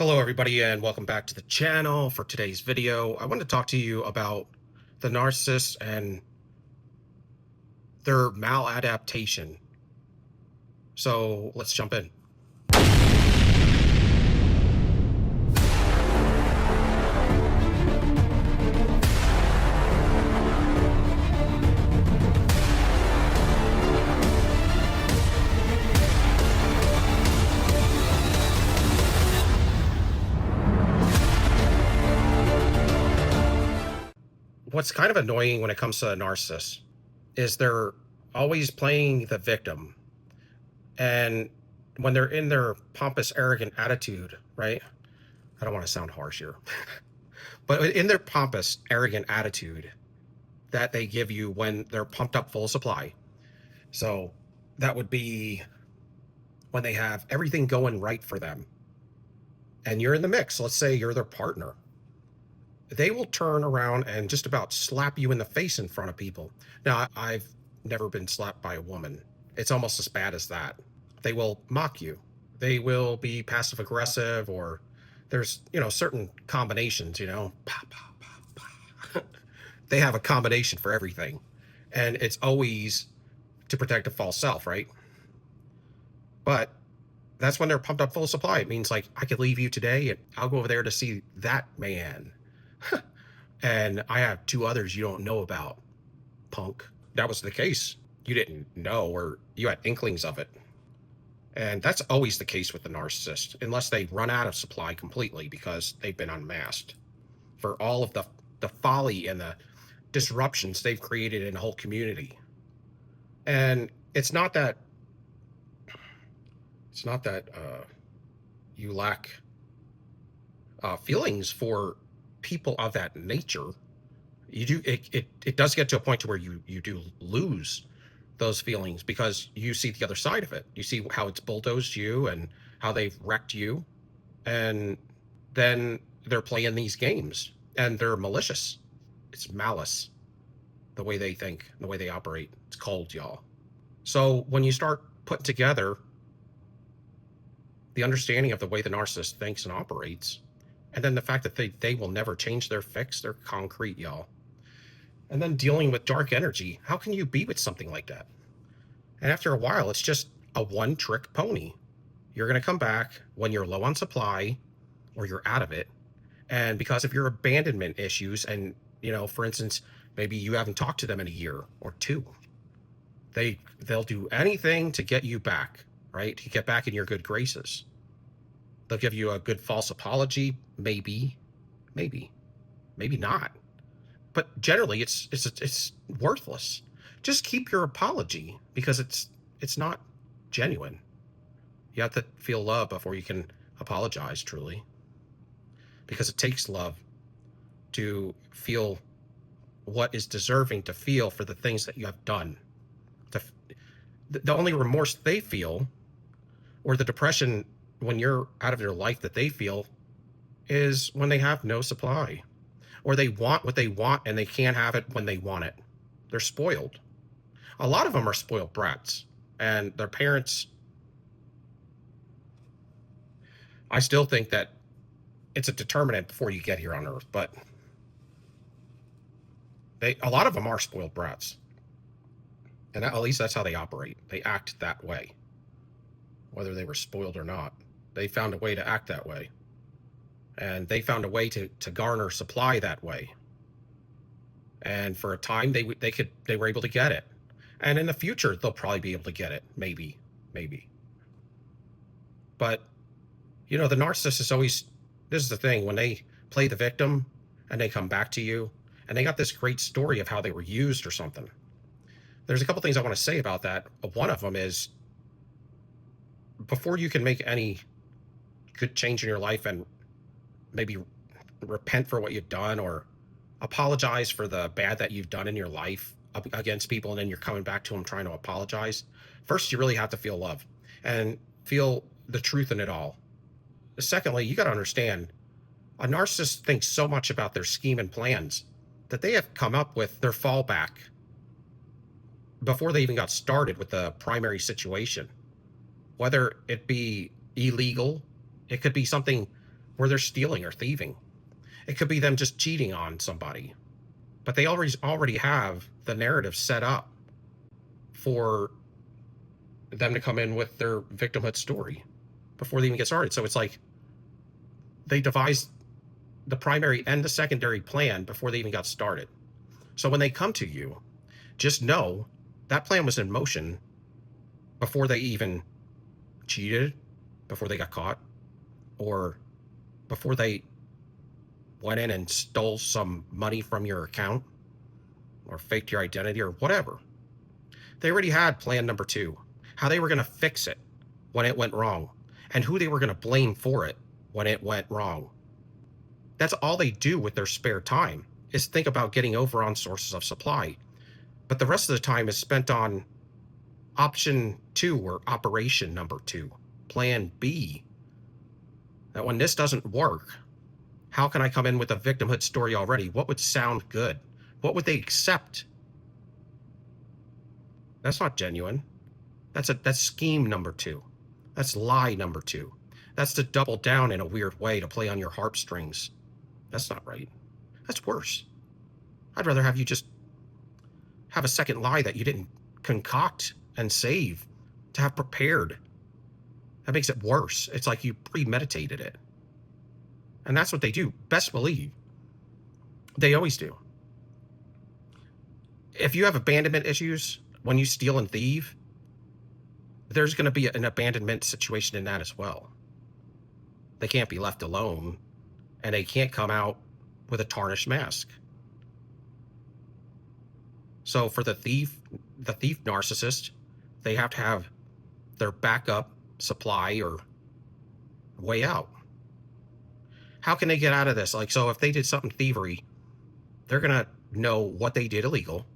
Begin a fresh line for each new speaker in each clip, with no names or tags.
Hello everybody and welcome back to the channel. For today's video, I want to talk to you about the narcissist and their maladaptation. So let's jump in. What's kind of annoying when it comes to a narcissist is they're always playing the victim. And when they're in their pompous, arrogant attitude, right? I don't want to sound harsh here. But in their pompous, arrogant attitude that they give you when they're pumped up full supply. So that would be when they have everything going right for them. And you're in the mix. Let's say you're their partner. They will turn around and just about slap you in the face in front of people. Now, I've never been slapped by a woman. It's almost as bad as that. They will mock you. They will be passive aggressive, or there's, certain combinations, Pa, pa, pa, pa. They have a combination for everything. And it's always to protect a false self, right? But that's when they're pumped up full of supply. It means like, I could leave you today and I'll go over there to see that man. And I have two others you don't know about, punk. That was the case. You didn't know, or you had inklings of it. And that's always the case with the narcissist, unless they run out of supply completely because they've been unmasked for all of the folly and the disruptions they've created in the whole community. And it's not that you lack feelings for people of that nature. You do. It does get to a point to where you do lose those feelings because you see the other side of it. You see how it's bulldozed you and how they've wrecked you, and then they're playing these games and they're malicious. It's malice, the way they think, the way they operate. It's cold, y'all. So when you start putting together the understanding of the way the narcissist thinks and operates, and then the fact that they will never change their fix, they're concrete, y'all. And then dealing with dark energy, how can you be with something like that? And after a while, it's just a one-trick pony. You're going to come back when you're low on supply or you're out of it. And because of your abandonment issues, and, for instance, maybe you haven't talked to them in a year or two, they'll do anything to get you back, right? To get back in your good graces. They'll give you a good false apology, maybe not. But generally, it's worthless. Just keep your apology because it's not genuine. You have to feel love before you can apologize truly, because it takes love to feel what is deserving to feel for the things that you have done. The only remorse they feel, or the depression when you're out of their life that they feel, is when they have no supply, or they want what they want and they can't have it when they want it. They're spoiled. A lot of them are spoiled brats, and their parents, I still think that it's a determinant before you get here on earth, but a lot of them are spoiled brats, and at least that's how they operate. They act that way, whether they were spoiled or not. They found a way to act that way. And they found a way to garner supply that way. And for a time, they were able to get it. And in the future, they'll probably be able to get it. Maybe. But, the narcissist is always, this is the thing, when they play the victim and they come back to you and they got this great story of how they were used or something. There's a couple things I want to say about that. One of them is, before you can make any good change in your life and maybe repent for what you've done or apologize for the bad that you've done in your life against people, and then you're coming back to them trying to apologize, first you really have to feel love and feel the truth in it all. Secondly, you got to understand, a narcissist thinks so much about their scheme and plans that they have come up with their fallback before they even got started with the primary situation. Whether it be illegal, it could be something where they're stealing or thieving. It could be them just cheating on somebody. But they already have the narrative set up for them to come in with their victimhood story before they even get started. So it's like they devised the primary and the secondary plan before they even got started. So when they come to you, just know that plan was in motion before they even cheated, before they got caught, or before they went in and stole some money from your account or faked your identity or whatever. They already had plan number 2, how they were going to fix it when it went wrong, and who they were going to blame for it when it went wrong. That's all they do with their spare time, is think about getting over on sources of supply. But the rest of the time is spent on option 2 or operation number 2, plan B. That when this doesn't work, how can I come in with a victimhood story already? What would sound good? What would they accept? That's not genuine. That's scheme number 2. That's lie number 2. That's to double down in a weird way to play on your heartstrings. That's not right. That's worse. I'd rather have you just have a second lie that you didn't concoct and save to have prepared. That makes it worse. It's like you premeditated it. And that's what they do. Best believe. They always do. If you have abandonment issues when you steal and thieve, there's going to be an abandonment situation in that as well. They can't be left alone, and they can't come out with a tarnished mask. So for the thief narcissist, they have to have their backup supply or way out. How can they get out of this? Like, so if they did something thievery, they're going to know what they did illegal.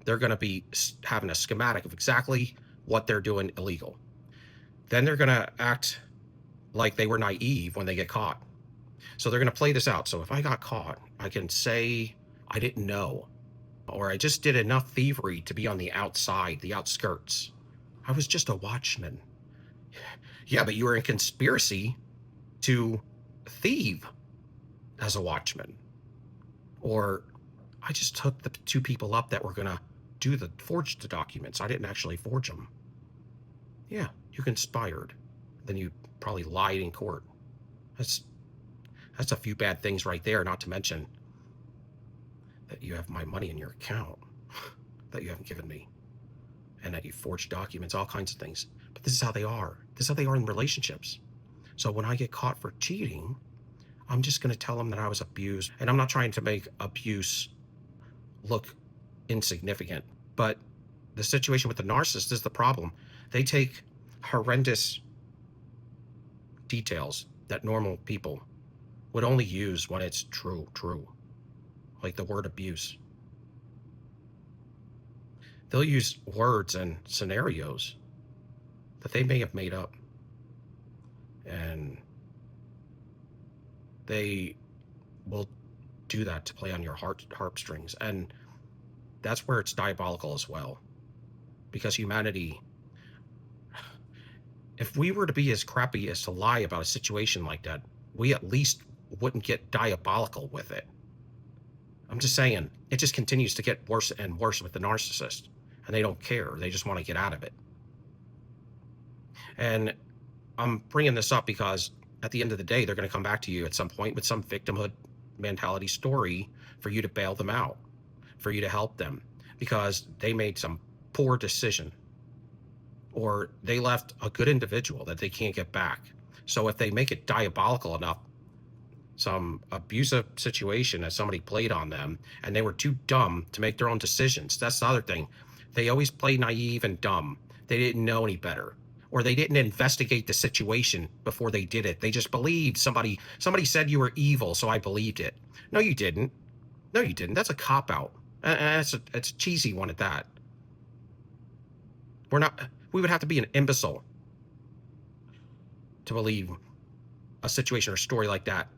They're going to be having a schematic of exactly what they're doing illegal. Then they're going to act like they were naive when they get caught. So they're going to play this out. So if I got caught, I can say I didn't know, or I just did enough thievery to be on the outside, the outskirts. I was just a watchman. Yeah, but you were in conspiracy to thieve as a watchman. Or I just took the 2 people up that were going to forge the documents. I didn't actually forge them. Yeah, you conspired. Then you probably lied in court. That's a few bad things right there, not to mention that you have my money in your account that you haven't given me, and that you forged documents, all kinds of things. But this is how they are. This is how they are in relationships. So when I get caught for cheating, I'm just going to tell them that I was abused. And I'm not trying to make abuse look insignificant, but the situation with the narcissist is the problem. They take horrendous details that normal people would only use when it's true, like the word abuse. They'll use words and scenarios that they may have made up, and they will do that to play on your harpstrings. And that's where it's diabolical as well, because humanity, if we were to be as crappy as to lie about a situation like that, we at least wouldn't get diabolical with it. I'm just saying, it just continues to get worse and worse with the narcissist, and they don't care. They just want to get out of it. And I'm bringing this up because at the end of the day, they're going to come back to you at some point with some victimhood mentality story for you to bail them out, for you to help them, because they made some poor decision, or they left a good individual that they can't get back. So if they make it diabolical enough, some abusive situation that somebody played on them, and they were too dumb to make their own decisions. That's the other thing. They always play naive and dumb. They didn't know any better, or they didn't investigate the situation before they did it. They just believed somebody said you were evil, so I believed it. No, you didn't. No, you didn't. That's a cop-out. It's a cheesy one at that. We would have to be an imbecile to believe a situation or story like that,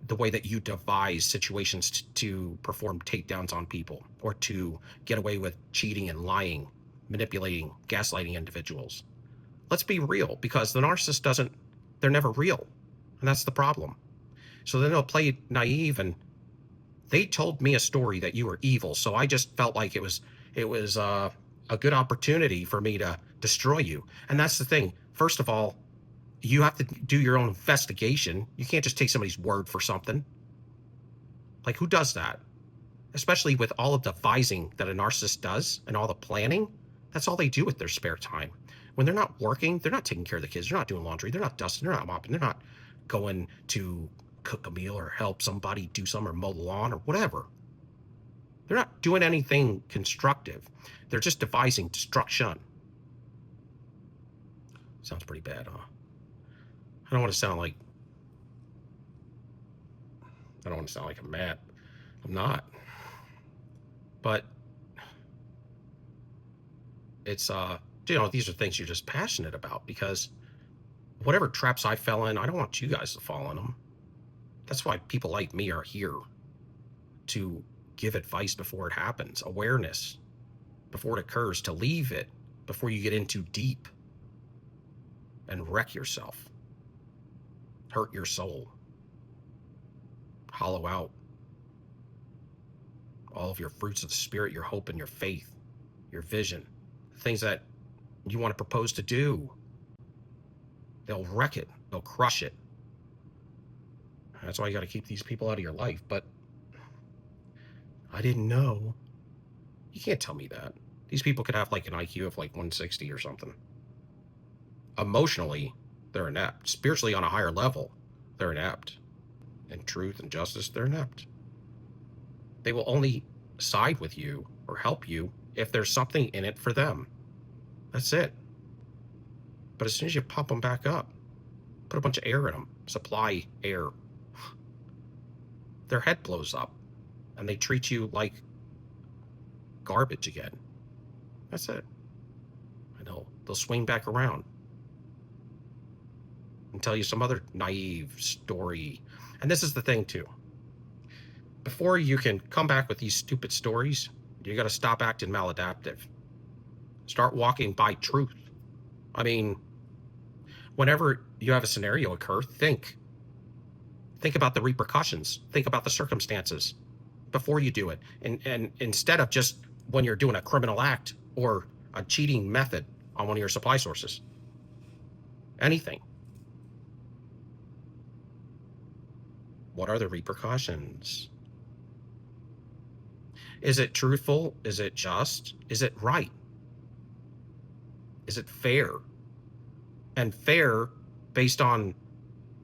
the way that you devise situations to perform takedowns on people, or to get away with cheating and lying, manipulating, gaslighting individuals. Let's be real, because the narcissist they're never real. And that's the problem. So then they'll play naive, and they told me a story that you were evil. So I just felt like it was a good opportunity for me to destroy you. And that's the thing. First of all, you have to do your own investigation. You can't just take somebody's word for something. Like, who does that? Especially with all of the devising that a narcissist does and all the planning. That's all they do with their spare time. When they're not working, they're not taking care of the kids. They're not doing laundry. They're not dusting. They're not mopping. They're not going to cook a meal or help somebody do something or mow the lawn or whatever. They're not doing anything constructive. They're just devising destruction. Sounds pretty bad, huh? I don't want to sound like I'm mad. I'm not. But it's these are things you're just passionate about, because whatever traps I fell in, I don't want you guys to fall in them. That's why people like me are here, to give advice before it happens, awareness before it occurs, to leave it before you get in too deep and wreck yourself, hurt your soul, hollow out all of your fruits of the spirit, your hope and your faith, your vision, the things that you want to propose to do. They'll wreck it. They'll crush it. That's why you got to keep these people out of your life. But I didn't know. You can't tell me that. These people could have like an IQ of like 160 or something. Emotionally, they're inept. Spiritually, on a higher level, they're inept. In truth and justice, they're inept. They will only side with you or help you if there's something in it for them. That's it. But as soon as you pump them back up, put a bunch of air in them, supply air, their head blows up and they treat you like garbage again. That's it. And they'll swing back around and tell you some other naive story. And this is the thing too. Before you can come back with these stupid stories, you got to stop acting maladaptive. Start walking by truth. I mean, whenever you have a scenario occur, think about the repercussions. Think about the circumstances before you do it. And instead of just when you're doing a criminal act or a cheating method on one of your supply sources. Anything. What are the repercussions? Is it truthful? Is it just? Is it right? Is it fair? And fair based on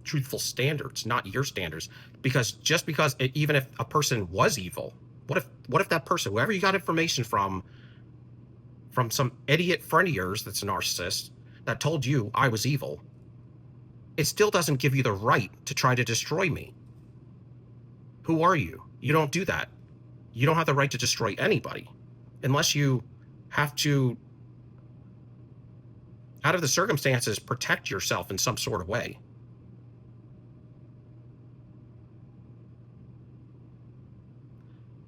truthful standards, not your standards. Because just because even if a person was evil, what if that person, whoever you got information from some idiot friend of yours that's a narcissist that told you I was evil, it still doesn't give you the right to try to destroy me. Who are you? You don't do that. You don't have the right to destroy anybody unless you have to, out of the circumstances, protect yourself in some sort of way.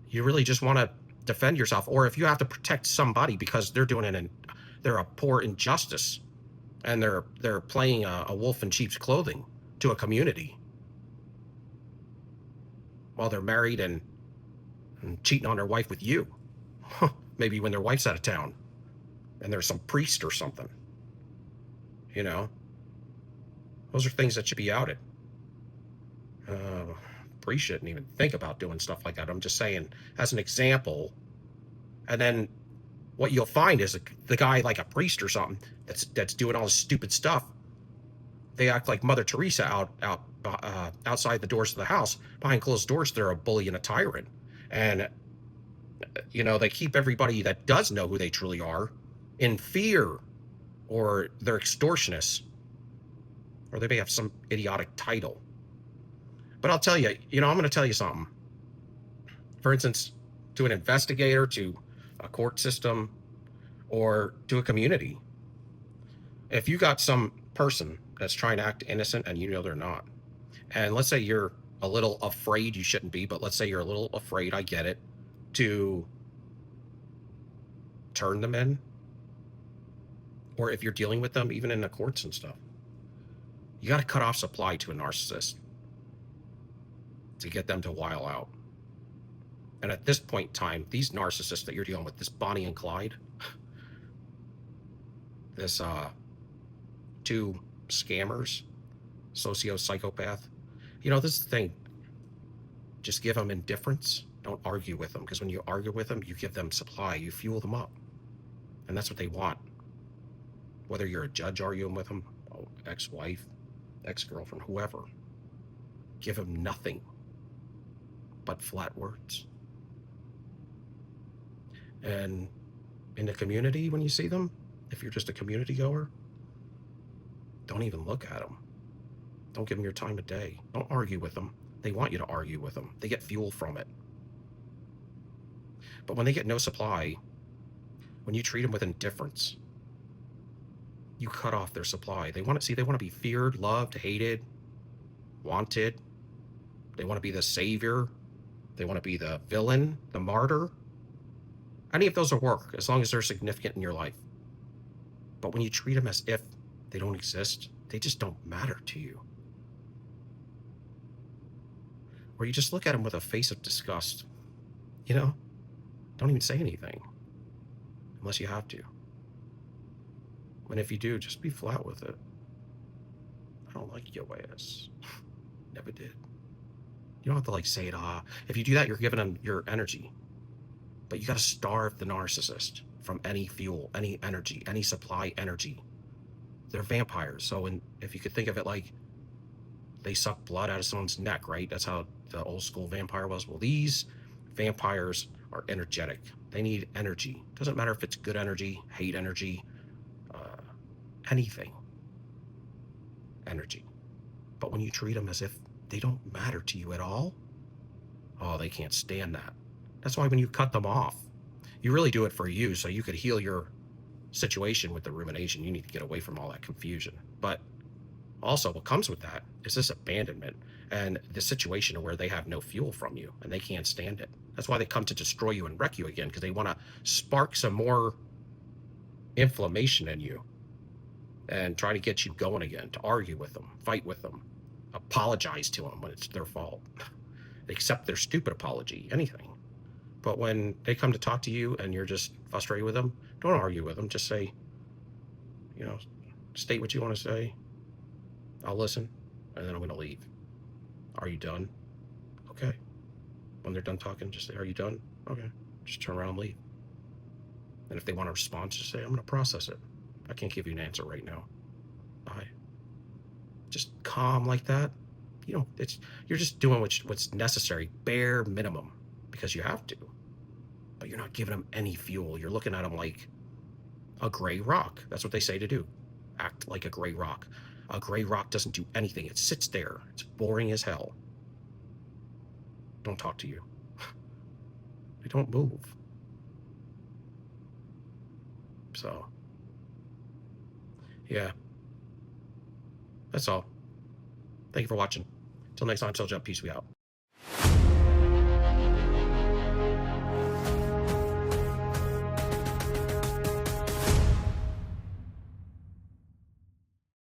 You really just want to defend yourself, or if you have to protect somebody because they're doing it and they're a poor injustice and they're playing a wolf in sheep's clothing to a community while they're married and cheating on their wife with you. Maybe when their wife's out of town and there's some priest or something. Those are things that should be outed. Priest shouldn't even think about doing stuff like that. I'm just saying as an example. And then what you'll find is the guy, like a priest or something, that's doing all this stupid stuff. They act like Mother Teresa outside the doors of the house. Behind closed doors, they're a bully and a tyrant. And they keep everybody that does know who they truly are in fear, or they're extortionists, or they may have some idiotic title. But I'll tell you, I'm going to tell you something. For instance, to an investigator, to a court system, or to a community, if you got some person that's trying to act innocent and they're not, and let's say you're a little afraid, you shouldn't be, but let's say you're a little afraid, I get it, to turn them in, or if you're dealing with them even in the courts and stuff, You got to cut off supply to a narcissist to get them to while out. And at this point in time, these narcissists that you're dealing with, this Bonnie and Clyde, this two scammers, socio-psychopath, this is the thing. Just give them indifference. Don't argue with them, because when you argue with them, you give them supply, you fuel them up. And that's what they want. Whether you're a judge arguing with them, ex-wife, ex-girlfriend, whoever, give them nothing but flat words. And in the community, when you see them, if you're just a community goer, don't even look at them. Don't give them your time of day. Don't argue with them. They want you to argue with them. They get fuel from it. But when they get no supply, when you treat them with indifference, you cut off their supply. They want to be feared, loved, hated, wanted. They want to be the savior. They want to be the villain, the martyr. Any of those will work as long as they're significant in your life. But when you treat them as if they don't exist, they just don't matter to you. Or you just look at them with a face of disgust. Don't even say anything unless you have to. And if you do, just be flat with it. I don't like your ways. Never did. You don't have to say it. If you do that, you're giving them your energy. But you got to starve the narcissist from any fuel, any energy, any supply energy. They're vampires. So if you could think of it like they suck blood out of someone's neck, right? That's how the old school vampire was. Well, these vampires are energetic. They need energy. Doesn't matter if it's good energy, hate energy, anything. Energy. But when you treat them as if they don't matter to you at all, they can't stand that. That's why when you cut them off, you really do it for you, so you could heal your situation with the rumination. You need to get away from all that confusion. But also what comes with that is this abandonment and the situation where they have no fuel from you and they can't stand it. That's why they come to destroy you and wreck you again, because they want to spark some more inflammation in you and try to get you going again, to argue with them, fight with them, apologize to them when it's their fault, accept their stupid apology, anything. But when they come to talk to you and you're just frustrated with them, don't argue with them. Just say, state what you want to say. I'll listen, and then I'm going to leave. Are you done? Okay. When they're done talking, just say, are you done? Okay. Just turn around and leave. And if they want to respond, just say, I'm going to process it. I can't give you an answer right now. Bye. Just calm like that. You're just doing what's necessary, bare minimum, because you have to. But you're not giving them any fuel. You're looking at them like a gray rock. That's what they say to do. Act like a gray rock. A gray rock doesn't do anything. It sits there. It's boring as hell. Don't talk to you. They don't move. So, yeah. That's all. Thank you for watching. Till next time, Soldier, peace, we out.